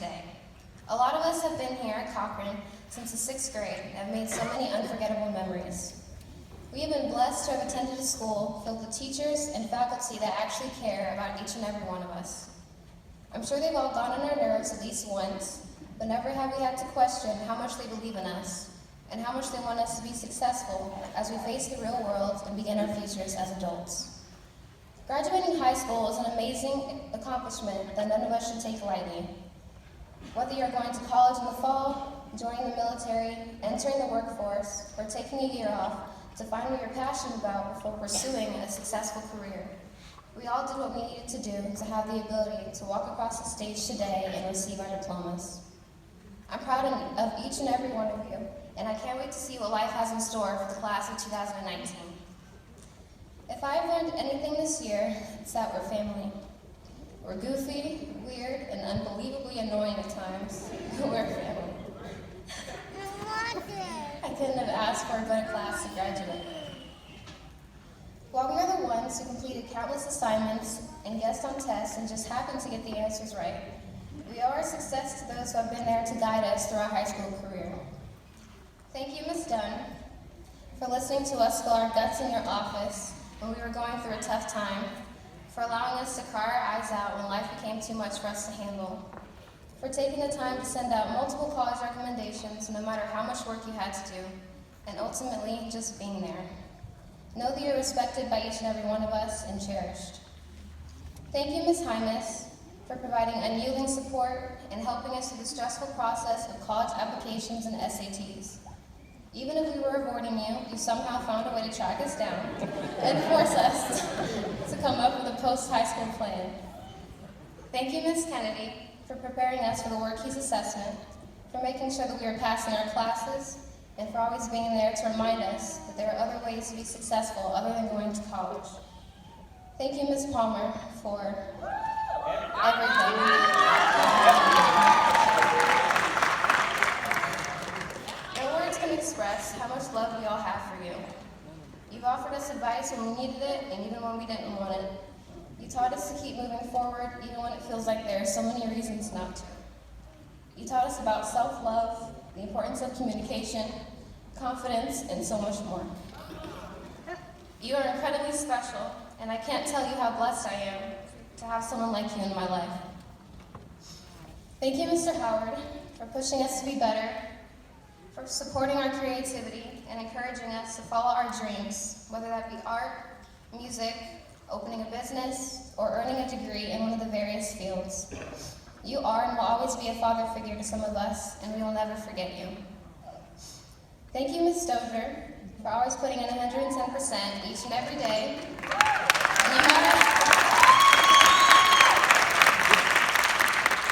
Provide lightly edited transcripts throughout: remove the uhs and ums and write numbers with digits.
today. A lot of us have been here at Cochran since the 6th grade and have made so many unforgettable memories. We have been blessed to have attended a school filled with teachers and faculty that actually care about each and every one of us. I'm sure they've all gone on our nerves at least once, but never have we had to question how much they believe in us and how much they want us to be successful as we face the real world and begin our futures as adults. Graduating high school is an amazing accomplishment that none of us should take lightly. Whether you're going to college in the fall, joining the military, entering the workforce, or taking a year off to find what you're passionate about before pursuing a successful career, we all did what we needed to do to have the ability to walk across the stage today and receive our diplomas. I'm proud of each and every one of you, and I can't wait to see what life has in store for the class of 2019. If I've learned anything this year, it's that we're family. We're goofy, weird, and unbelievably annoying at times. We're family. I couldn't have asked for a better class to graduate. While we are the ones who completed countless assignments and guessed on tests and just happened to get the answers right, we owe our success to those who have been there to guide us through our high school career. Thank you, Ms. Dunn, for listening to us spill our guts in your office when we were going through a tough time, for allowing us to cry our eyes out when life became too much for us to handle, for taking the time to send out multiple college recommendations no matter how much work you had to do, and ultimately just being there. Know that you're respected by each and every one of us and cherished. Thank you, Ms. Hymas, for providing unyielding support and helping us through the stressful process of college applications and SATs. Even if we were avoiding you, you somehow found a way to track us down and force us to come up with a post-high school plan. Thank you, Ms. Kennedy, for preparing us for the Workkeys assessment, for making sure that we were passing our classes, and for always being there to remind us that there are other ways to be successful other than going to college. Thank you, Ms. Palmer, for everything. No words can express how much love we all have for you. You've offered us advice when we needed it and even when we didn't want it. You taught us to keep moving forward even when it feels like there are so many reasons not to. You taught us about self-love, the importance of communication, confidence, and so much more. You are incredibly special, and I can't tell you how blessed I am to have someone like you in my life. Thank you, Mr. Howard, for pushing us to be better, for supporting our creativity and encouraging us to follow our dreams, whether that be art, music, opening a business, or earning a degree in one of the various fields. You are and will always be a father figure to some of us, and we will never forget you. Thank you, Ms. Stover, for always putting in 110% each and every day.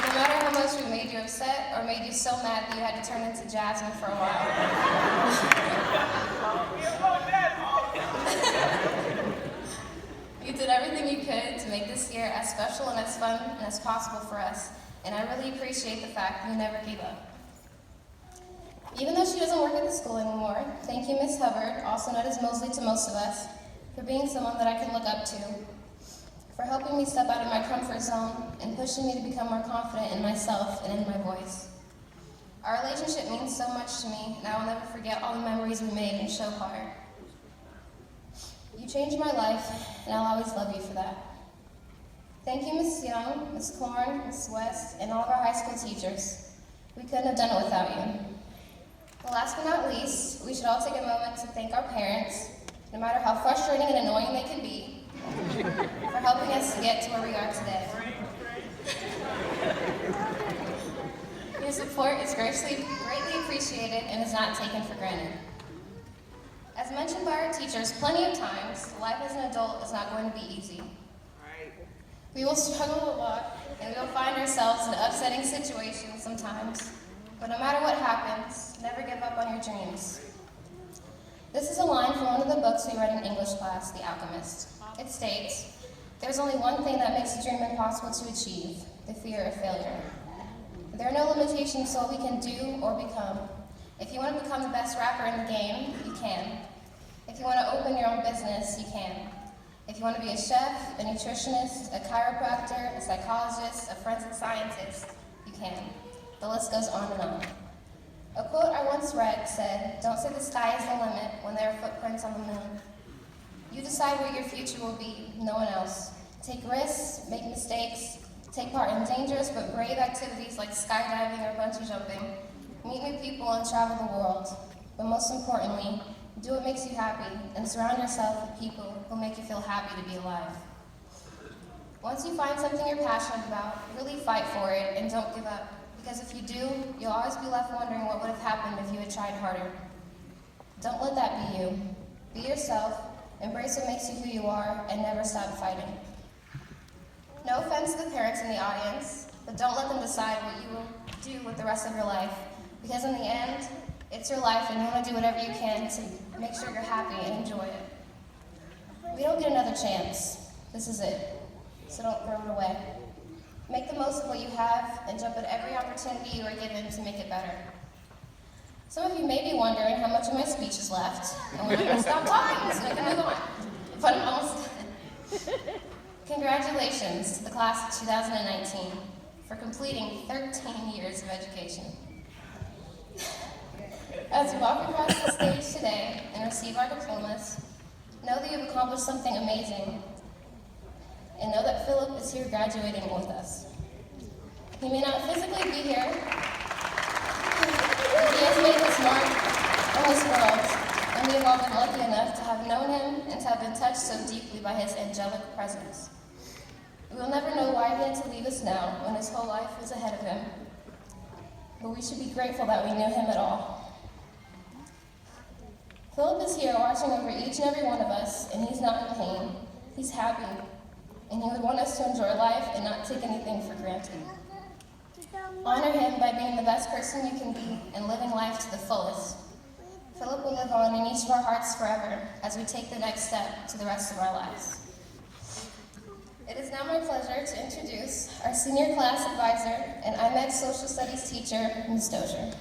No matter how much we made you upset or made you so mad that you had to turn into Jasmine for a while. You did everything you could to make this year as special and as fun and as possible for us, and I really appreciate the fact that you never gave up. Even though she doesn't work at the school anymore, thank you, Ms. Hubbard, also known as Mosley to most of us, for being someone that I can look up to, for helping me step out of my comfort zone and pushing me to become more confident in myself and in my voice. Our relationship means so much to me, and I will never forget all the memories we made in show choir. You changed my life, and I'll always love you for that. Thank you, Ms. Young, Ms. Korn, Ms. West, and all of our high school teachers. We couldn't have done it without you. Well, last but not least, we should all take a moment to thank our parents, no matter how frustrating and annoying they can be, for helping us to get to where we are today. Your support is greatly appreciated and is not taken for granted. As mentioned by our teachers plenty of times, life as an adult is not going to be easy. We will struggle a lot, and we will find ourselves in upsetting situations sometimes. But no matter what happens, never give up on your dreams. This is a line from one of the books we read in English class, The Alchemist. It states, "There's only one thing that makes a dream impossible to achieve, the fear of failure." There are no limitations to what we can do or become. If you want to become the best rapper in the game, you can. If you want to open your own business, you can. If you want to be a chef, a nutritionist, a chiropractor, a psychologist, a forensic scientist, you can. The list goes on and on. A quote I once read said, "Don't say the sky is the limit when there are footprints on the moon." You decide where your future will be, no one else. Take risks, make mistakes, take part in dangerous but brave activities like skydiving or bungee jumping, meet new people and travel the world. But most importantly, do what makes you happy and surround yourself with people who make you feel happy to be alive. Once you find something you're passionate about, really fight for it and don't give up. Because if you do, you'll always be left wondering what would have happened if you had tried harder. Don't let that be you. Be yourself, embrace what makes you who you are, and never stop fighting. No offense to the parents in the audience, but don't let them decide what you will do with the rest of your life. Because in the end, it's your life and you want to do whatever you can to make sure you're happy and enjoy it. We don't get another chance. This is it. So don't throw it away. Make the most of what you have and jump at every opportunity you are given to make it better. Some of you may be wondering how much of my speech is left and when I'm going to stop talking so I can move on. But I'm almost done. Congratulations to the class of 2019 for completing 13 years of education. As you walk across the stage today and receive our diplomas, know that you've accomplished something amazing, and know that Philip is here graduating with us. He may not physically be here, but he has made his mark on this world, and we have all been lucky enough to have known him and to have been touched so deeply by his angelic presence. We will never know why he had to leave us now when his whole life was ahead of him, but we should be grateful that we knew him at all. Philip is here watching over each and every one of us, and he's not in pain. He's happy, and he would want us to enjoy life and not take anything for granted. Honor him by being the best person you can be and living life to the fullest. Philip will live on in each of our hearts forever as we take the next step to the rest of our lives. It is now my pleasure to introduce our senior class advisor and IMED social studies teacher, Ms. Dozier.